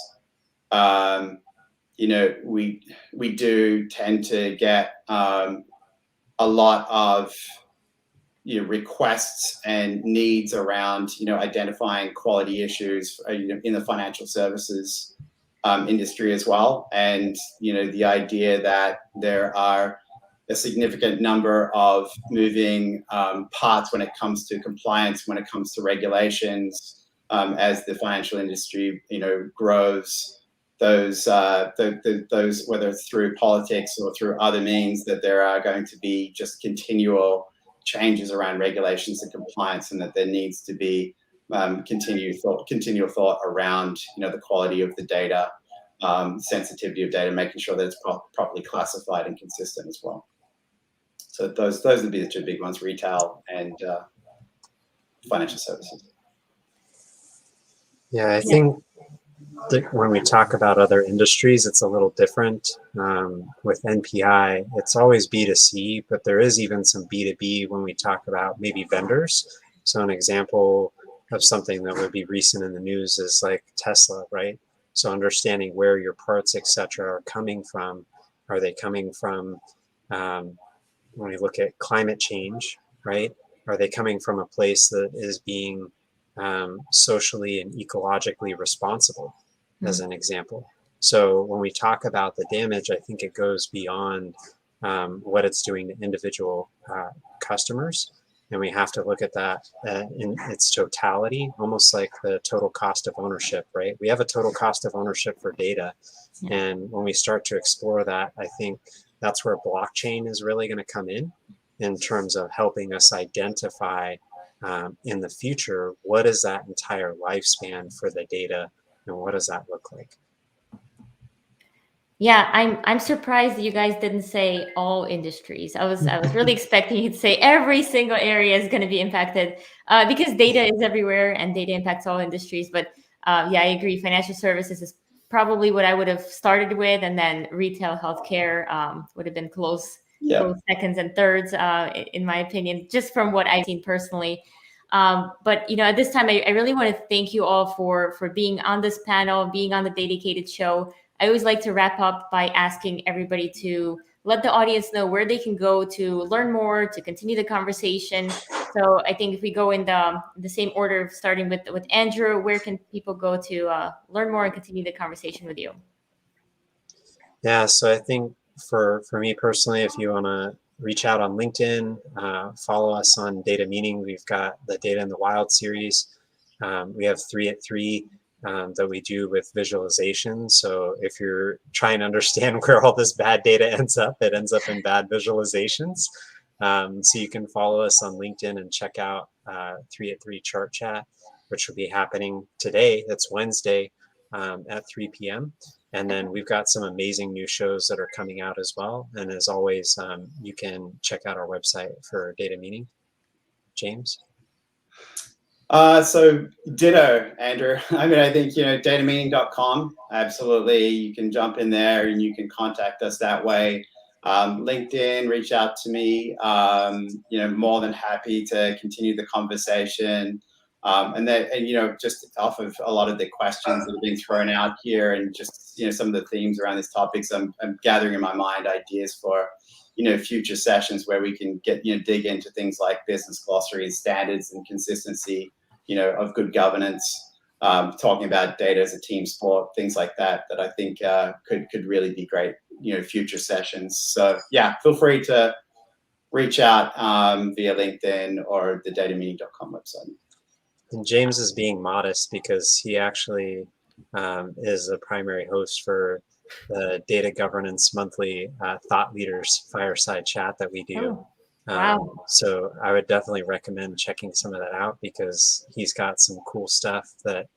We do tend to get a lot of requests and needs around identifying quality issues in the financial services industry as well, and the idea that there are a significant number of moving parts when it comes to compliance, when it comes to regulations, as the financial industry grows. Those whether it's through politics or through other means, that there are going to be just continual changes around regulations and compliance, and that there needs to be continual thought around the quality of the data, sensitivity of data, making sure that it's properly classified and consistent as well. So those would be the two big ones: retail and financial services. Yeah, I think that when we talk about other industries, it's a little different. With NPI, it's always B2C, but there is even some B2B when we talk about maybe vendors. So an example of something that would be recent in the news is like Tesla, right? So understanding where your parts, et cetera, are coming from. Are they coming from, when we look at climate change, right? Are they coming from a place that is being socially and ecologically responsible, as an example? So when we talk about the damage, I think it goes beyond what it's doing to individual customers. And we have to look at that in its totality, almost like the total cost of ownership, right? We have a total cost of ownership for data. Yeah. And when we start to explore that, I think that's where blockchain is really going to come in terms of helping us identify in the future, what is that entire lifespan for the data and what does that look like? Yeah, I'm surprised that you guys didn't say all industries. I was really expecting you to say every single area is going to be impacted because data is everywhere and data impacts all industries. But yeah, I agree. Financial services is probably what I would have started with, and then retail, healthcare would have been close seconds and thirds, in my opinion, just from what I've seen personally. But at this time, I really want to thank you all for being on this panel, being on the Dedicated show. I always like to wrap up by asking everybody to let the audience know where they can go to learn more, to continue the conversation. So I think if we go in the same order, starting with Andrew, where can people go to learn more and continue the conversation with you? Yeah, so I think for me personally, if you want to reach out on LinkedIn, follow us on Data Meaning. We've got the Data in the Wild series. We have 3 at 3 that we do with visualization. So if you're trying to understand where all this bad data ends up, it ends up in bad visualizations. So you can follow us on LinkedIn and check out 3 at 3 Chart Chat, which will be happening today. It's Wednesday at 3 p.m. And then we've got some amazing new shows that are coming out as well. And as always, you can check out our website for Data Meaning. James? So ditto, Andrew. I mean, I think, datameaning.com, absolutely. You can jump in there and you can contact us that way. LinkedIn, reach out to me. More than happy to continue the conversation. And just off of a lot of the questions that have been thrown out here and just, some of the themes around these topics, I'm gathering in my mind ideas for, future sessions where we can get, dig into things like business glossaries, standards and consistency, of good governance, talking about data as a team sport, things like that I think could really be great, future sessions. So yeah, feel free to reach out via LinkedIn or the datameaning.com website. And James is being modest because he actually is a primary host for the Data Governance Monthly Thought Leaders Fireside Chat that we do. Oh, wow. So I would definitely recommend checking some of that out because he's got some cool stuff that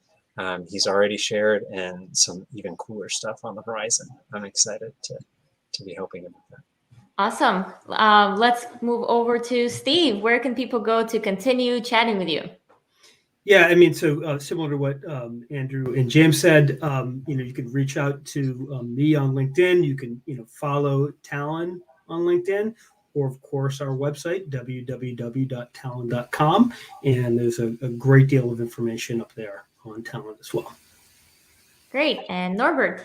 he's already shared and some even cooler stuff on the horizon. I'm excited to to be helping them with that. Awesome. Let's move over to Steve. Where can people go to continue chatting with you? Yeah, I mean, so similar to what Andrew and James said, you can reach out to me on LinkedIn. You can, follow Talend on LinkedIn, or of course our website, www.talend.com. And there's a great deal of information up there on Talend as well. Great. And Norbert?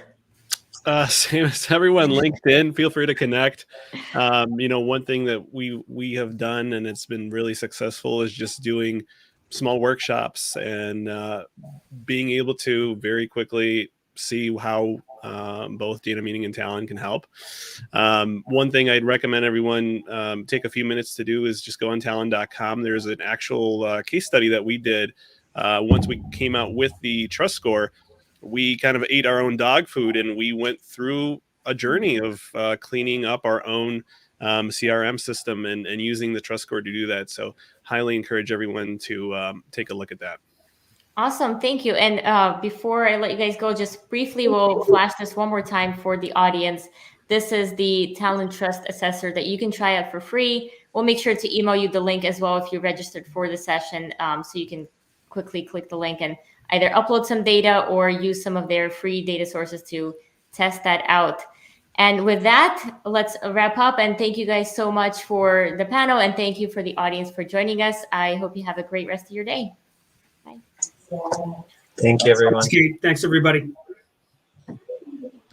Same as everyone, LinkedIn, feel free to connect. One thing that we have done, and it's been really successful, is just doing small workshops and being able to very quickly see how both data meeting and Talend can help. One thing I'd recommend everyone take a few minutes to do is just go on talend.com. There's an actual case study that we did once we came out with the trust score. We kind of ate our own dog food, and we went through a journey of cleaning up our own CRM system and using the trust score to do that. So highly encourage everyone to take a look at that. Awesome. Thank you. And before I let you guys go, just briefly, we'll flash this one more time for the audience. This is the Talend Trust Assessor that you can try out for free. We'll make sure to email you the link as well if you registered for the session, so you can quickly click the link and either upload some data or use some of their free data sources to test that out. And with that, let's wrap up. And thank you guys so much for the panel. And thank you for the audience for joining us. I hope you have a great rest of your day. Bye. Thank you, everyone. Thanks, everybody.